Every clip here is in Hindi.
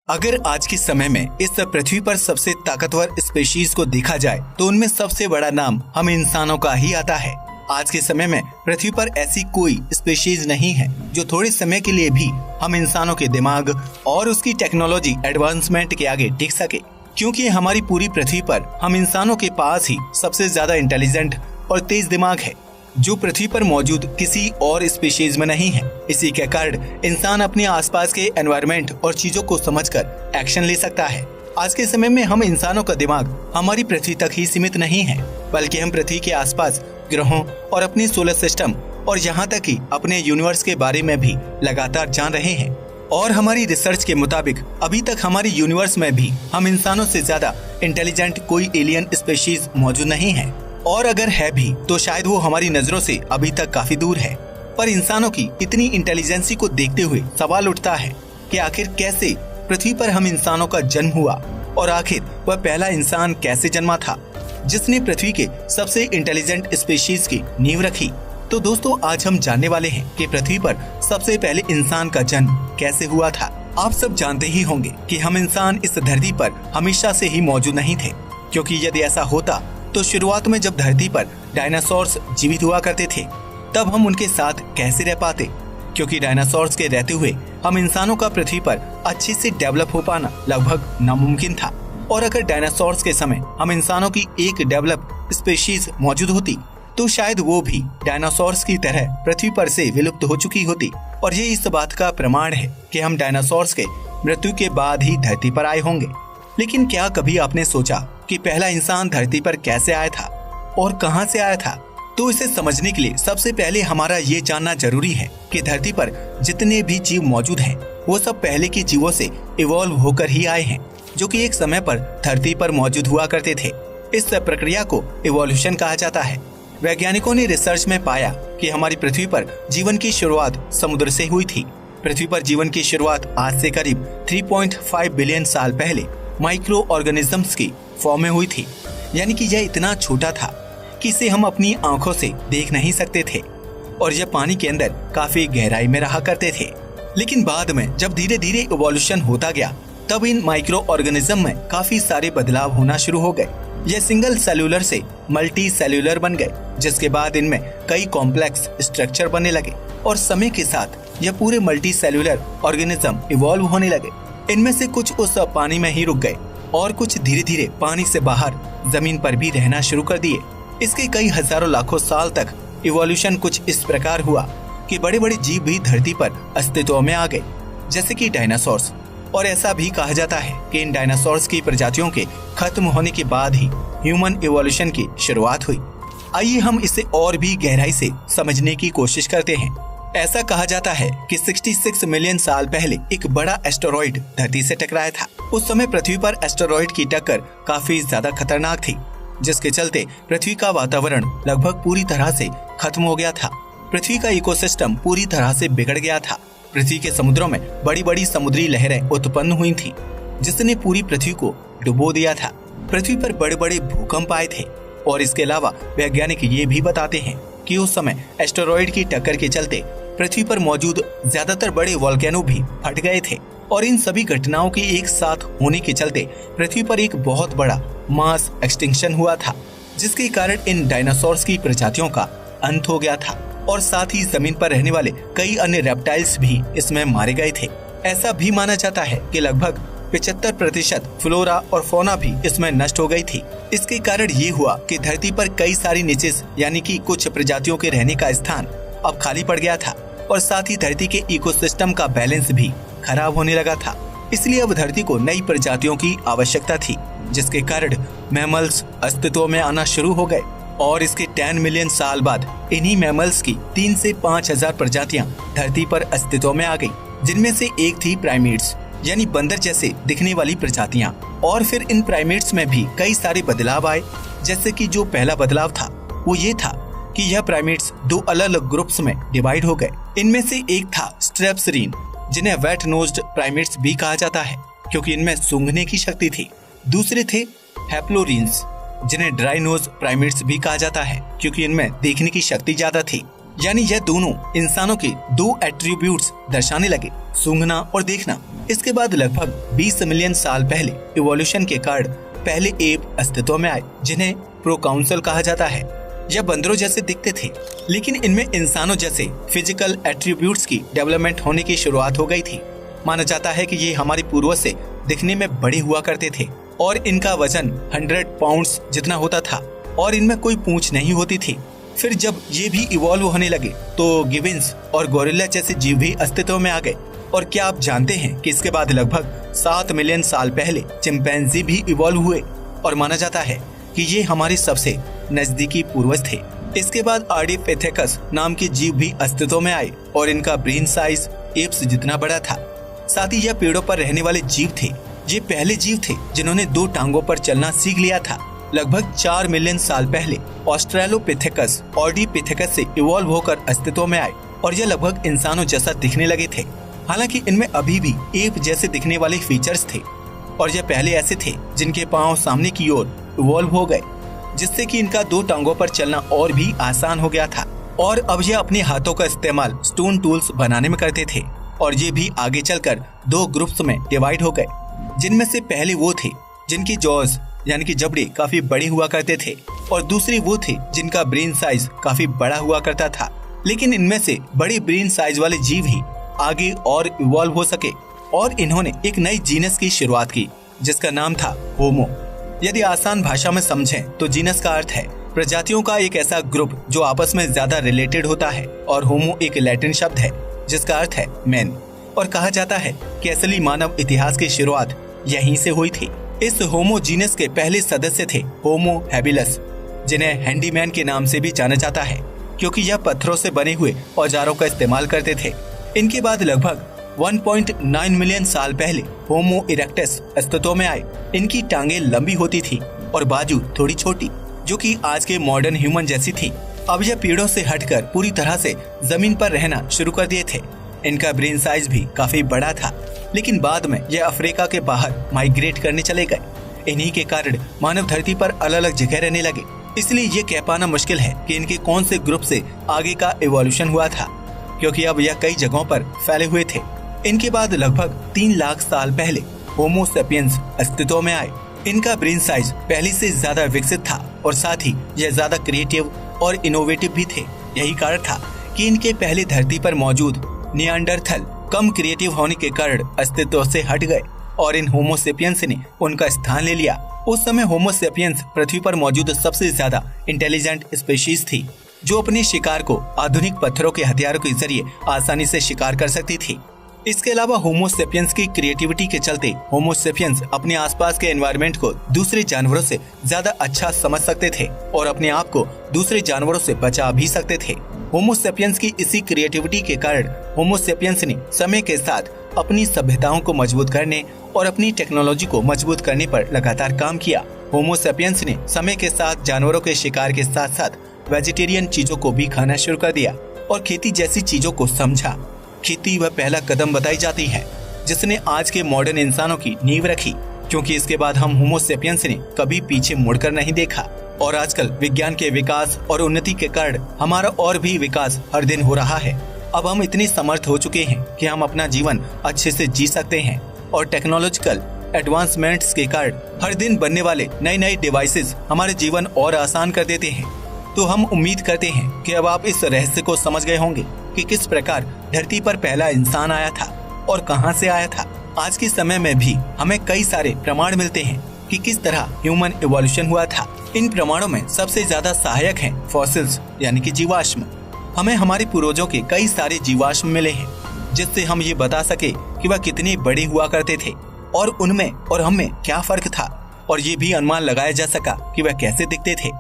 अगर आज के समय में इस पृथ्वी पर सबसे ताकतवर स्पीशीज को देखा जाए तो उनमें सबसे बड़ा नाम हम इंसानों का ही आता है। आज के समय में पृथ्वी पर ऐसी कोई स्पीशीज नहीं है जो थोड़े समय के लिए भी हम इंसानों के दिमाग और उसकी टेक्नोलॉजी एडवांसमेंट के आगे टिक सके, क्योंकि हमारी पूरी पृथ्वी पर हम इंसानों के पास ही सबसे ज्यादा इंटेलिजेंट और तेज दिमाग है जो पृथ्वी पर मौजूद किसी और स्पीशीज में नहीं है। इसी के कारण इंसान अपने आसपास के एनवायरनमेंट और चीजों को समझकर एक्शन ले सकता है। आज के समय में हम इंसानों का दिमाग हमारी पृथ्वी तक ही सीमित नहीं है, बल्कि हम पृथ्वी के आसपास ग्रहों और अपनी सोलर सिस्टम और यहाँ तक कि अपने यूनिवर्स के बारे में भी लगातार जान रहे हैं। और हमारी रिसर्च के मुताबिक अभी तक हमारे यूनिवर्स में भी हम इंसानों से ज्यादा इंटेलिजेंट कोई एलियन स्पीशीज मौजूद नहीं है, और अगर है भी तो शायद वो हमारी नजरों से अभी तक काफी दूर है। पर इंसानों की इतनी इंटेलिजेंसी को देखते हुए सवाल उठता है कि आखिर कैसे पृथ्वी पर हम इंसानों का जन्म हुआ, और आखिर वह पहला इंसान कैसे जन्मा था जिसने पृथ्वी के सबसे इंटेलिजेंट स्पीशीज की नींव रखी। तो दोस्तों, आज हम जानने वाले हैं कि पृथ्वी पर सबसे पहले इंसान का जन्म कैसे हुआ था। आप सब जानते ही होंगे कि हम इंसान इस धरती पर हमेशा से ही मौजूद नहीं थे, क्योंकि यदि ऐसा होता तो शुरुआत में जब धरती पर डायनासोर्स जीवित हुआ करते थे तब हम उनके साथ कैसे रह पाते, क्योंकि डायनासोर्स के रहते हुए हम इंसानों का पृथ्वी पर अच्छे से डेवलप हो पाना लगभग नामुमकिन था। और अगर डायनासोर्स के समय हम इंसानों की एक डेवलप स्पीशीज मौजूद होती तो शायद वो भी डायनासोर्स की तरह पृथ्वी पर से विलुप्त हो चुकी होती। और ये इस बात का प्रमाण है कि हम डायनासोर्स के मृत्यु के बाद ही धरती पर आए होंगे। लेकिन क्या कभी आपने सोचा कि पहला इंसान धरती पर कैसे आया था और कहां से आया था? तो इसे समझने के लिए सबसे पहले हमारा ये जानना जरूरी है कि धरती पर जितने भी जीव मौजूद हैं वो सब पहले के जीवों से इवॉल्व होकर ही आए हैं, जो कि एक समय पर धरती पर मौजूद हुआ करते थे। इस प्रक्रिया को इवोल्यूशन कहा जाता है। वैज्ञानिकों ने रिसर्च में पाया कि हमारी पृथ्वी पर जीवन की शुरुआत समुद्र से हुई थी। पृथ्वी पर जीवन की शुरुआत आज से करीब 3.5 बिलियन साल पहले माइक्रो ऑर्गेनिजम्स की फॉर्म में हुई थी। यानी कि यह इतना छोटा था कि इसे हम अपनी आंखों से देख नहीं सकते थे, और यह पानी के अंदर काफी गहराई में रहा करते थे। लेकिन बाद में जब धीरे धीरे इवोल्यूशन होता गया तब इन माइक्रो ऑर्गेनिज्म में काफी सारे बदलाव होना शुरू हो गए। यह सिंगल सेल्यूलर से मल्टी सेल्यूलर बन गए, जिसके बाद इनमें कई कॉम्प्लेक्स स्ट्रक्चर बनने लगे, और समय के साथ यह पूरे मल्टी सेल्यूलर ऑर्गेनिज्म इवॉल्व होने लगे। इनमें से कुछ उस पानी में ही रुक गए और कुछ धीरे धीरे पानी से बाहर जमीन पर भी रहना शुरू कर दिए। इसके कई हजारों लाखों साल तक इवोल्यूशन कुछ इस प्रकार हुआ कि बड़े बड़े जीव भी धरती पर अस्तित्व में आ गए, जैसे कि डायनासोर्स। और ऐसा भी कहा जाता है कि इन डायनासोर्स की प्रजातियों के खत्म होने के बाद ही ह्यूमन इवोल्यूशन की शुरुआत हुई। आइए हम इसे और भी गहराई से समझने की कोशिश करते हैं। ऐसा कहा जाता है कि 66 मिलियन साल पहले एक बड़ा एस्टेरॉइड धरती से टकराया था। उस समय पृथ्वी पर एस्टेरॉइड की टक्कर काफी ज्यादा खतरनाक थी, जिसके चलते पृथ्वी का वातावरण लगभग पूरी तरह से खत्म हो गया था। पृथ्वी का इकोसिस्टम पूरी तरह से बिगड़ गया था। पृथ्वी के समुद्रों में बड़ी बड़ी समुद्री लहरें उत्पन्न हुई थी, जिसने पूरी पृथ्वी को डुबो दिया था। पृथ्वी पर बड़े बड़े भूकंप आए थे, और इसके अलावा वैज्ञानिक ये भी बताते हैं कि उस समय एस्टेरॉइड की टक्कर के चलते पृथ्वी पर मौजूद ज्यादातर बड़े वोल्केनो भी फट गए थे। और इन सभी घटनाओं के एक साथ होने के चलते पृथ्वी पर एक बहुत बड़ा मास एक्सटिंक्शन हुआ था, जिसके कारण इन डायनासोर्स की प्रजातियों का अंत हो गया था, और साथ ही जमीन पर रहने वाले कई अन्य रेप्टाइल्स भी इसमें मारे गए थे। ऐसा भी माना जाता है कि लगभग 75% फ्लोरा और फौना भी इसमें नष्ट हो गई थी। इसके कारण ये हुआ कि धरती पर कई सारी निचेस यानी कि कुछ प्रजातियों के रहने का स्थान अब खाली पड़ गया था, और साथ ही धरती के इकोसिस्टम का बैलेंस भी खराब होने लगा था। इसलिए अब धरती को नई प्रजातियों की आवश्यकता थी, जिसके कारण मैमल्स अस्तित्व में आना शुरू हो गए। और इसके 10 मिलियन साल बाद इन्हीं मैमल्स की 3 से 5,000 प्रजातियां धरती पर अस्तित्व में आ गई, जिनमें से एक थी प्राइमेट्स यानी बंदर जैसे दिखने वाली प्रजातियां। और फिर इन प्राइमेट्स में भी कई सारे बदलाव आए, जैसे कि जो पहला बदलाव था वो ये था कि यह प्राइमेट्स 2 अलग अलग ग्रुप्स में डिवाइड हो गए। इनमें से एक था स्ट्रेप्सरीन, जिन्हें वेट नोज्ड प्राइमेट्स भी कहा जाता है, क्योंकि इनमें सूंघने की शक्ति थी। दूसरे थे हैप्लोरीन्स, जिन्हें ड्राई नोज प्राइमेट्स भी कहा जाता है, क्योंकि इनमें देखने की शक्ति ज्यादा थी। यानी यह दोनों इंसानों के दो एट्रीब्यूट्स दर्शाने लगे, सूंघना और देखना। इसके बाद लगभग 20 मिलियन साल पहले इवोल्यूशन के कारण पहले एप अस्तित्व में आए, जिन्हें प्रोकाउंसल कहा जाता है। यह बंदरों जैसे दिखते थे, लेकिन इनमें इंसानों जैसे फिजिकल एट्रीब्यूट्स की डेवलपमेंट होने की शुरुआत हो गई थी। माना जाता है कि ये हमारे पूर्वज से दिखने में बड़े हुआ करते थे और इनका वजन 100 पाउंड्स जितना होता था और इनमें कोई पूंछ नहीं होती थी। फिर जब ये भी इवॉल्व होने लगे तो गिविंस और गोरिल्ला जैसे जीव भी अस्तित्व में आ गए। और क्या आप जानते हैं कि इसके बाद लगभग 7 मिलियन साल पहले चिंपैंजी भी इवॉल्व हुए और माना जाता है कि ये हमारे सबसे नजदीकी पूर्वज थे। इसके बाद आर्डिपिथेकस नाम के जीव भी अस्तित्व में आए और इनका ब्रेन साइज एप्स जितना बड़ा था। साथ ही यह पेड़ों पर रहने वाले जीव थे। ये पहले जीव थे जिन्होंने 2 टांगों पर चलना सीख लिया था। लगभग 4 मिलियन साल पहले ऑस्ट्रेलोपिथेकस ऑर्डिपिथेकस से इवॉल्व होकर अस्तित्व में आए और यह लगभग इंसानों जैसा दिखने लगे थे। हालांकि इनमें अभी भी एप जैसे दिखने वाले फीचर्स थे और यह पहले ऐसे थे जिनके पांव सामने की ओर इवॉल्व हो गए, जिससे कि इनका 2 टांगों पर चलना और भी आसान हो गया था। और अब यह अपने हाथों का इस्तेमाल स्टोन टूल्स बनाने में करते थे और ये भी आगे चलकर 2 ग्रुप्स में डिवाइड हो गए, जिनमें से पहले वो थे जिनकी जॉज यानी कि जबड़े काफी बड़े हुआ करते थे और दूसरे वो थे जिनका ब्रेन साइज काफी बड़ा हुआ करता था। लेकिन इनमें से बड़े ब्रेन साइज वाले जीव ही आगे और इवॉल्व हो सके और इन्होंने एक नई जीनस की शुरुआत की जिसका नाम था होमो। यदि आसान भाषा में समझें तो जीनस का अर्थ है प्रजातियों का एक ऐसा ग्रुप जो आपस में ज्यादा रिलेटेड होता है और होमो एक लैटिन शब्द है जिसका अर्थ है मैन। और कहा जाता है कि असली मानव इतिहास की शुरुआत यहीं से हुई थी। इस होमो जीनस के पहले सदस्य थे होमो हैबिलस, जिन्हें हैंडीमैन के नाम से भी जाना जाता है क्योंकि यह पत्थरों से बने हुए औजारों का इस्तेमाल करते थे। इनके बाद लगभग 1.9 मिलियन साल पहले होमो इरेक्टस अस्तित्व में आए। इनकी टांगे लंबी होती थी और बाजू थोड़ी छोटी, जो कि आज के मॉडर्न ह्यूमन जैसी थी। अब यह पेड़ों से हटकर पूरी तरह से जमीन पर रहना शुरू कर दिए थे। इनका ब्रेन साइज भी काफी बड़ा था, लेकिन बाद में यह अफ्रीका के बाहर माइग्रेट करने चले गए। इन्हीं के कारण मानव धरती पर अलग अलग जगह रहने लगे। इसलिए ये कह पाना मुश्किल है कि इनके कौन से ग्रुप से आगे का इवोल्यूशन हुआ था, क्योंकि अब यह कई जगहों पर फैले हुए थे। इनके बाद लगभग 3 लाख साल पहले होमो सेपियंस अस्तित्व में आए। इनका ब्रेन साइज पहले से ज्यादा विकसित था और साथ ही यह ज्यादा क्रिएटिव और इनोवेटिव भी थे। यही कारण था कि इनके पहले धरती पर मौजूद नियांडरथल कम क्रिएटिव होने के कारण अस्तित्व से हट गए और इन होमो सेपियंस ने उनका स्थान ले लिया। उस समय होमो सेपियंस पृथ्वी पर मौजूद सबसे ज्यादा इंटेलिजेंट स्पीशीज थी, जो अपने शिकार को आधुनिक पत्थरों के हथियारों के जरिए आसानी से शिकार कर सकती थी। इसके अलावा होमो सेपियंस की क्रिएटिविटी के चलते होमो सेपियंस अपने आसपास के एनवायरनमेंट को दूसरे जानवरों से ज्यादा अच्छा समझ सकते थे और अपने आप को दूसरे जानवरों से बचा भी सकते थे। होमो सेपियंस की इसी क्रिएटिविटी के कारण होमो सेपियंस ने समय के साथ अपनी सभ्यताओं को मजबूत करने और अपनी टेक्नोलॉजी को मजबूत करने पर लगातार काम किया। होमो सेपियंस ने समय के साथ जानवरों के शिकार के साथ साथ वेजिटेरियन चीजों को भी खाना शुरू कर दिया और खेती जैसी चीजों को समझा। खेती वह पहला कदम बताई जाती है जिसने आज के मॉडर्न इंसानों की नींव रखी, क्योंकि इसके बाद हम होमो सेपियंस ने कभी पीछे मुड़कर नहीं देखा। और आजकल विज्ञान के विकास और उन्नति के कारण हमारा और भी विकास हर दिन हो रहा है। अब हम इतने समर्थ हो चुके हैं कि हम अपना जीवन अच्छे से जी सकते हैं और टेक्नोलॉजिकल एडवांसमेंट्स के कारण हर दिन बनने वाले नए नए डिवाइसेस हमारे जीवन और आसान कर देते हैं। तो हम उम्मीद करते हैं कि अब आप इस रहस्य को समझ गए होंगे कि किस प्रकार धरती पर पहला इंसान आया था और कहां से आया था। आज के समय में भी हमें कई सारे प्रमाण मिलते हैं कि किस तरह ह्यूमन इवोल्यूशन हुआ था। इन प्रमाणों में सबसे ज्यादा सहायक हैं फॉसिल्स यानी कि जीवाश्म। हमें हमारे पूर्वजों के कई सारे जीवाश्म मिले हैं जिससे हम ये बता सके कि वह कितने बड़े हुआ करते थे और उनमें और हम में क्या फर्क था, और ये भी अनुमान लगाया जा सका कि वह कैसे दिखते थे।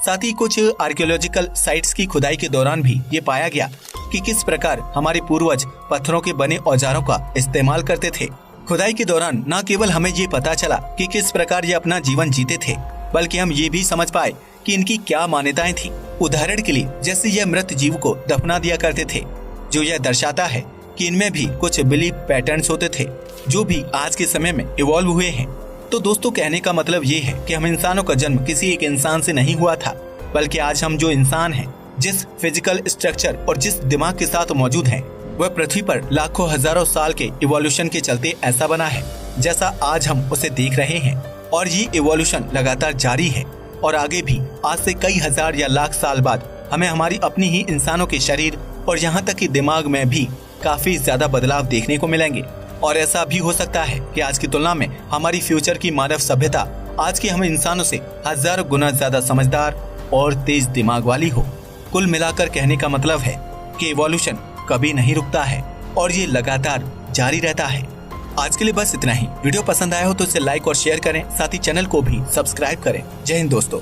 साथ ही कुछ आर्कियोलॉजिकल साइट्स की खुदाई के दौरान भी ये पाया गया कि किस प्रकार हमारे पूर्वज पत्थरों के बने औजारों का इस्तेमाल करते थे। खुदाई के दौरान न केवल हमें ये पता चला कि किस प्रकार ये अपना जीवन जीते थे, बल्कि हम ये भी समझ पाए कि इनकी क्या मान्यताएं थी। उदाहरण के लिए जैसे यह मृत जीव को दफना दिया करते थे, जो यह दर्शाता है कि इनमें भी कुछ बिलीफ पैटर्न्स होते थे जो भी आज के समय में इवॉल्व हुए हैं। तो दोस्तों, कहने का मतलब ये है कि हम इंसानों का जन्म किसी एक इंसान से नहीं हुआ था, बल्कि आज हम जो इंसान हैं जिस फिजिकल स्ट्रक्चर और जिस दिमाग के साथ मौजूद हैं, वह पृथ्वी पर लाखों हजारों साल के इवोल्यूशन के चलते ऐसा बना है जैसा आज हम उसे देख रहे हैं। और ये इवोल्यूशन लगातार जारी है और आगे भी आज से कई हजार या लाख साल बाद हमें हमारी अपनी ही इंसानों के शरीर और यहाँ तक कि दिमाग में भी काफी ज्यादा बदलाव देखने को मिलेंगे। और ऐसा भी हो सकता है कि आज की तुलना में हमारी फ्यूचर की मानव सभ्यता आज के हम इंसानों से हजारों गुना ज्यादा समझदार और तेज दिमाग वाली हो। कुल मिलाकर कहने का मतलब है कि इवोल्यूशन कभी नहीं रुकता है और ये लगातार जारी रहता है। आज के लिए बस इतना ही। वीडियो पसंद आया हो तो इसे लाइक और शेयर करें, साथ ही चैनल को भी सब्सक्राइब करें। जय हिंद दोस्तों।